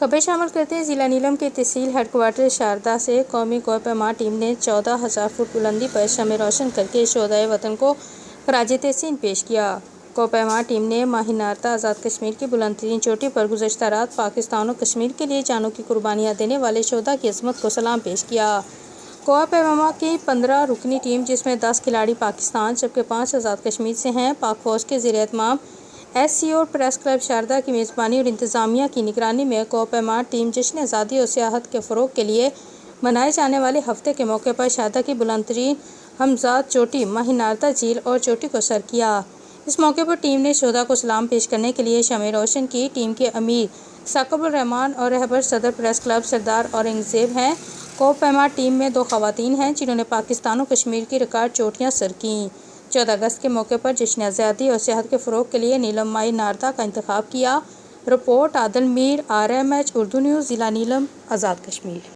खबर शामिल करते हैं। ज़िला नीलम के तहसील हेडक्वार्टर शारदा से कौमी कोह पैमा टीम ने 14,000 फुट बुलंदी पर शमे रोशन करके शोहदाए वतन को खराज तहसीन पेश किया। कोह पैमा टीम ने माहिनारता आज़ाद कश्मीर की बुलंद तरीन चोटी पर गुज़श्ता रात पाकिस्तान और कश्मीर के लिए जानों की कुर्बानियाँ देने वाले शोहदा की अज़मत को सलाम पेश किया। कोह पैमा की 15 रुकनी टीम, जिसमें 10 खिलाड़ी पाकिस्तान जबकि 5 आज़ाद कश्मीर से हैं, पाक फौज के ज़ेर एहतमाम SC और प्रेस क्लब शारदा की मेज़बानी और इंतज़ामिया की निगरानी में कोह पैमा टीम जश्न आज़ादी और सियाहत के फ़रोग के लिए मनाए जाने वाले हफ्ते के मौके पर शारदा की बुलंद तरीन हमजाद चोटी माहिनारता झील और चोटी को सर किया। इस मौके पर टीम ने शोहदा को सलाम पेश करने के लिए शमे रोशन की। टीम के अमीर साकिबुर रहमान और रहबर सदर प्रेस क्लब सरदार औरंगज़ेब हैं। कोह पैमा टीम में 2 ख़वातीन हैं जिन्होंने पाकिस्तान और कश्मीर की रिकॉर्ड चोटियाँ सर कीं। 14 अगस्त के मौके पर जश्न आज़ादी और सेहत के फ़रोग के लिए नीलम माहिनारता का इंतखाब किया। Report Adil Mir, RMH Urdu news, ज़िला नीलम, आज़ाद कश्मीर।